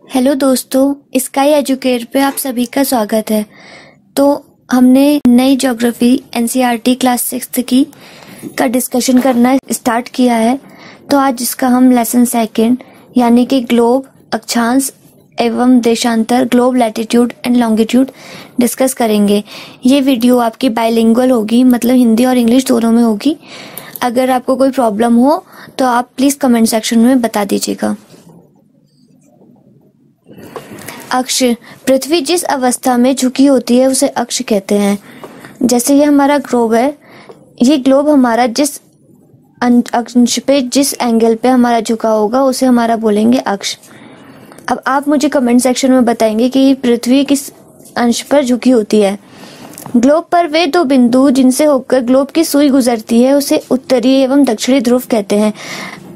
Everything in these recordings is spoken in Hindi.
हेलो दोस्तों, स्काई एजुकेट पे आप सभी का स्वागत है। तो हमने नई ज्योग्राफी एनसीईआरटी क्लास 6 की का डिस्कशन करना स्टार्ट किया है। तो आज इसका हम लेसन सेकंड यानी कि ग्लोब, अक्षांश एवं देशांतर, globe latitude and longitude discuss करेंगे। ये वीडियो आपकी बाइलिंगुअल होगी, मतलब हिंदी और इंग्लिश दोनों में होगी। अगर आपको कोई प्रॉब्लम हो तो आप प्लीज कमेंट सेक्शन में बता दीजिएगा। अक्ष, पृथ्वी जिस अवस्था में झुकी होती है उसे अक्ष कहते हैं। जैसे ये हमारा ग्लोब है, ये ग्लोब हमारा जिस अंश पे, जिस एंगल पे हमारा झुका होगा उसे हमारा बोलेंगे अक्ष। अब आप मुझे कमेंट सेक्शन में बताएंगे कि पृथ्वी किस अंश पर झुकी होती है। ग्लोब पर वे दो बिंदु जिनसे होकर ग्लोब की सुई गुजरती है उसे उत्तरी एवं दक्षिणी ध्रुव कहते हैं।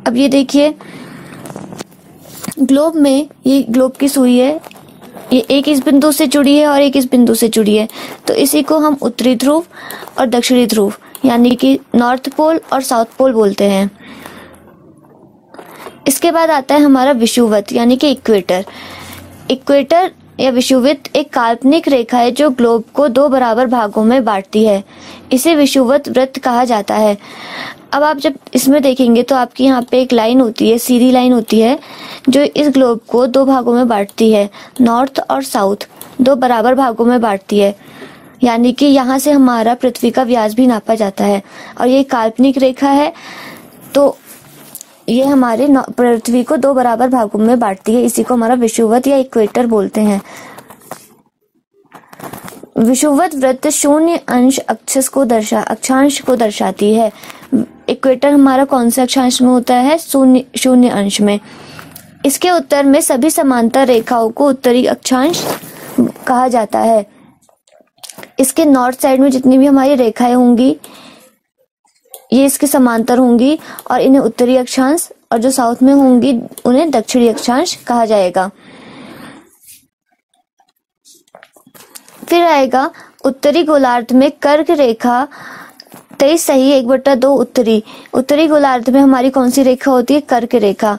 अब ये देखिए, ग्लोब में ये ग्लोब की सुई है, ये एक इस बिंदु से जुड़ी है और एक इस बिंदु से जुड़ी है। तो इसी को हम उत्तरी ध्रुव और दक्षिणी ध्रुव यानी कि नॉर्थ पोल और साउथ पोल बोलते हैं। इसके बाद आता है हमारा विषुवत यानी कि इक्वेटर। इक्वेटर या विषुवत एक काल्पनिक रेखा है जो ग्लोब को दो बराबर भागों में बांटती है। इसे विषुवत वृत्त कहा जाता है। अब आप जब इसमें देखेंगे तो आपकी यहाँ पे एक लाइन होती है, सीधी लाइन होती है जो इस ग्लोब को दो भागों में बांटती है, नॉर्थ और साउथ, दो बराबर भागों में बांटती है। यानी कि यहाँ से हमारा पृथ्वी का व्यास भी नापा जाता है और ये काल्पनिक रेखा है, तो ये हमारे पृथ्वी को दो बराबर भागों में बांटती है। इसी को हमारा विषुवत या इक्वेटर बोलते हैं। विषुवत वृत्त शून्य अंश अक्षांश को दर्शाती है। इक्वेटर हमारा कौन से अक्षांश में होता है? शून्य अंश में। इसके उत्तर में सभी समांतर रेखाओं को उत्तरी अक्षांश कहा जाता है। इसके नॉर्थ साइड में जितनी भी हमारी रेखाएं होंगी ये इसके समांतर होंगी और इन्हें उत्तरी अक्षांश, और जो साउथ में होंगी उन्हें दक्षिणी अक्षांश कहा जाएगा। फिर आएगा उत्तरी गोलार्ध में कर्क रेखा 23 सही 1/2 उत्तरी गोलार्ध में हमारी कौन सी रेखा होती है? कर्क रेखा,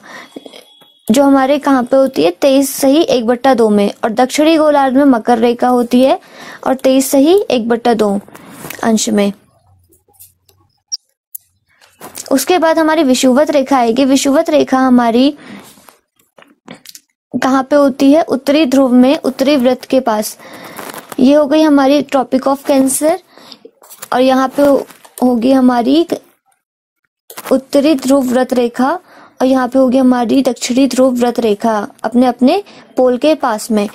जो हमारे कहाँ पे होती है? 23 सही 1/2 में। और दक्षिणी गोलार्ध में मकर रेखा होती है और 23 सही 1/2 अंश में। उसके बाद हमारी विषुवत रेखा आएगी। विषुवत रेखा हमारी कहाँ पे होती है? उत्तरी ध्रुव में, उत्तरी वृत्त के पास। ये हो गई हमारी ट्रॉपिक ऑफ कैंसर, और यहाँ पे होगी हमारी उत्तरी ध्रुव व्रत रेखा, और यहाँ पे होगी हमारी दक्षिणी ध्रुव व्रत रेखा अपने अपने पोल के पास में।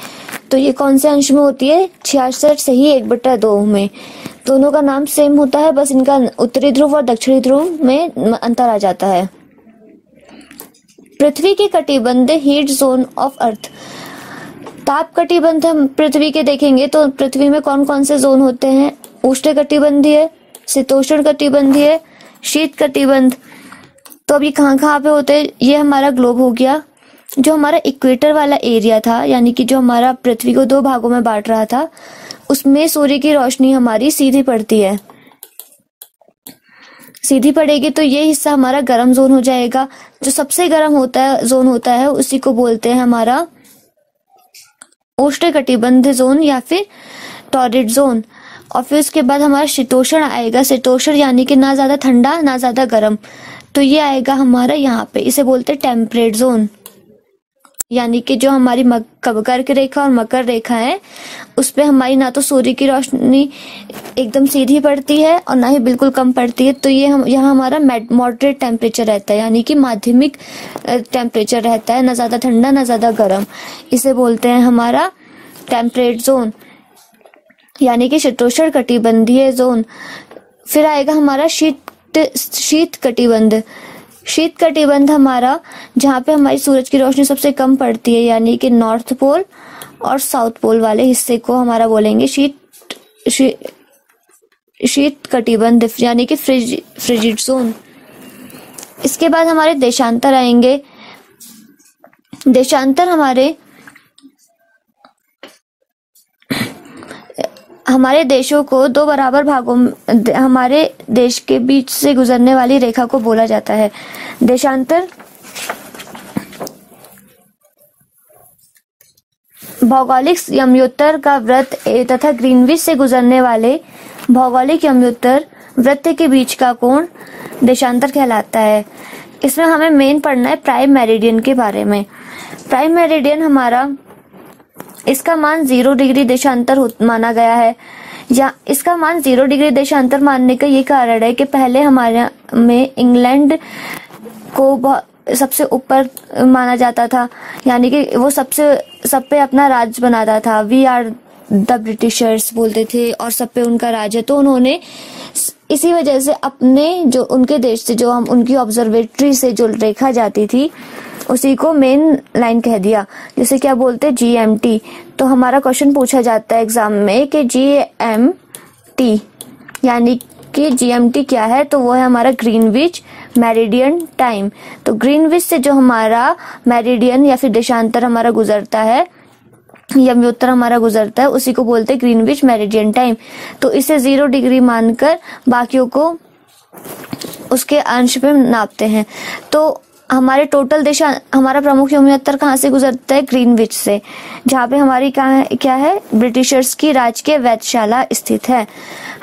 तो ये कौन से अंश में होती है? 66 सही 1/2 में। दोनों का नाम सेम होता है, बस इनका उत्तरी ध्रुव और दक्षिणी ध्रुव में अंतर आ जाता है। पृथ्वी के कटिबंध हीट जोन ऑफ अर्थ। ताप कटिबंध हम पृथ्वी के देखेंगे तो पृथ्वी में कौन कौन से जोन होते हैं? उष्ण कटिबंधीय, शीतोष्ण कटिबंधीय, शीत कटिबंध। तो अभी कहाँ पे होते हैं? ये हमारा ग्लोब हो गया। जो हमारा इक्वेटर वाला एरिया था, यानी कि जो हमारा पृथ्वी को दो भागों में बांट रहा था, उसमें सूर्य की रोशनी हमारी सीधी पड़ती है। सीधी पड़ेगी तो ये हिस्सा हमारा गर्म जोन हो जाएगा। जो सबसे गर्म जोन होता है उसी को बोलते हैं हमारा उष्ण कटिबंध जोन या फिर टॉरिड जोन। और फिर उसके बाद हमारा शीतोष्ण आएगा। शीतोष्ण यानी कि ना ज्यादा ठंडा ना ज्यादा गर्म, तो ये आएगा हमारा यहाँ पे। इसे बोलते हैं टेम्परेट जोन। यानी कि जो हमारी कर्क रेखा और मकर रेखा है उस पे हमारी ना तो सूर्य की रोशनी एकदम सीधी पड़ती है और ना ही बिल्कुल कम पड़ती है। तो ये यहाँ हमारा मॉडरेट टेम्परेचर रहता है, यानी कि माध्यमिक टेम्परेचर रहता है, ना ज्यादा ठंडा ना ज्यादा गर्म। इसे बोलते हैं हमारा टेम्परेट जोन यानी कि शीतोष्ण कटिबंधीय जोन। फिर आएगा हमारा शीत कटिबंध। शीत कटिबंध हमारा जहाँ पे हमारी सूरज की रोशनी सबसे कम पड़ती है, यानी कि नॉर्थ पोल और साउथ पोल वाले हिस्से को हमारा बोलेंगे शीत कटिबंध यानी कि फ्रिजिड जोन। इसके बाद हमारे देशांतर आएंगे। देशांतर हमारे देशों को दो बराबर भागों में, हमारे देश के बीच से गुजरने वाली रेखा को बोला जाता है देशांतर। भौगोलिक यमयोत्तर का वृत्त तथा ग्रीनविच से गुजरने वाले भौगोलिक यमयोत्तर वृत्त के बीच का कोण देशांतर कहलाता है। इसमें हमें मेन पढ़ना है प्राइम मेरिडियन के बारे में। प्राइम मेरिडियन हमारा, इसका मान 0 डिग्री देशांतर माना गया है। या इसका मान 0 डिग्री देशांतर मानने का ये कारण है कि पहले हमारे में इंग्लैंड को सबसे ऊपर माना जाता था, यानी कि वो सब पे अपना राज बनाता था। वी आर द ब्रिटिशर्स बोलते थे और सब पे उनका राज है। तो उन्होंने इसी वजह से अपने जो उनके देश से जो हम उनकी ऑब्जर्वेटरी से जो रेखा जाती थी उसी को मेन लाइन कह दिया, जैसे क्या बोलते GMT। तो हमारा क्वेश्चन पूछा जाता है एग्जाम में कि GMT यानी कि GMT क्या है, तो वो है हमारा ग्रीनविच मेरिडियन टाइम। तो ग्रीनविच से जो हमारा मेरिडियन या फिर देशांतर हमारा गुजरता है, यमयोत्तर हमारा गुजरता है, उसी को बोलते हैं ग्रीनविच मेरिडियन टाइम। तो इसे 0 डिग्री मानकर बाकियों को उसके अंश पे नापते हैं। तो हमारे टोटल हमारा प्रमुख यमयोत्तर कहाँ से गुजरता है? ग्रीनविच से, जहाँ पे हमारी क्या है ब्रिटिशर्स की राजकीय वेधशाला स्थित है।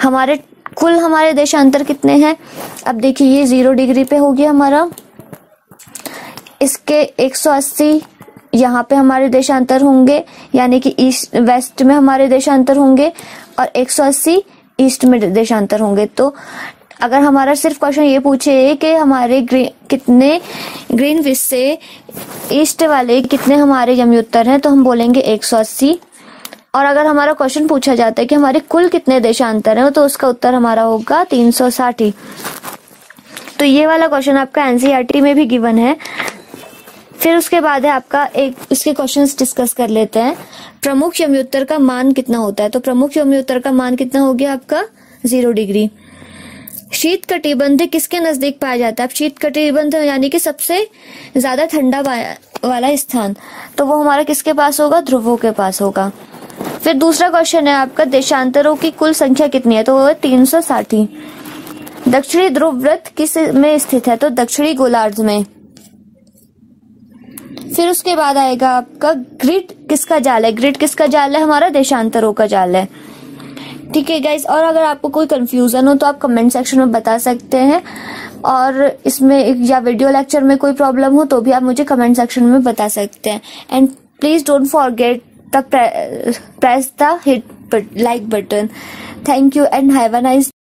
हमारे देशांतर कितने हैं? अब देखिए ये 0 डिग्री पे हो गया हमारा, इसके 180 यहाँ पे हमारे देशांतर होंगे, यानी कि ईस्ट वेस्ट में हमारे देशांतर होंगे और 180 ईस्ट में देशांतर होंगे। तो अगर हमारा सिर्फ क्वेश्चन ये पूछे कि हमारे कितने ग्रीनविच से ईस्ट वाले कितने हमारे यमयोत्तर हैं, तो हम बोलेंगे 180। और अगर हमारा क्वेश्चन पूछा जाता है कि हमारे कुल कितने देशांतर हैं, तो उसका उत्तर हमारा होगा 360। तो ये वाला क्वेश्चन आपका NCERT में भी गिवन है। फिर उसके बाद है आपका इसके क्वेश्चंस डिस्कस कर लेते हैं। प्रमुख यमयोत्तर का मान कितना होता है? तो प्रमुख यमयोत्तर का मान कितना हो गया आपका? 0 डिग्री। शीत कटिबंध किसके नजदीक पाया जाता है? अब शीत कटिबंध यानी कि सबसे ज्यादा ठंडा वाला स्थान, तो वो हमारा किसके पास होगा? ध्रुवों के पास होगा। फिर दूसरा क्वेश्चन है आपका देशांतरों की कुल संख्या कितनी है? तो वो है 360। दक्षिणी ध्रुव वृत्त किस में स्थित है? तो दक्षिणी गोलार्ध में। फिर उसके बाद आएगा आपका ग्रिड किसका जाल है? ग्रिड किसका जाल है? हमारा देशांतरों का जाल है। ठीक है गाइस, और अगर आपको कोई कंफ्यूजन हो तो आप कमेंट सेक्शन में बता सकते हैं, और इसमें या वीडियो लेक्चर में कोई प्रॉब्लम हो तो भी आप मुझे कमेंट सेक्शन में बता सकते हैं। And please don't forget the press the hit like button. Thank you and have a nice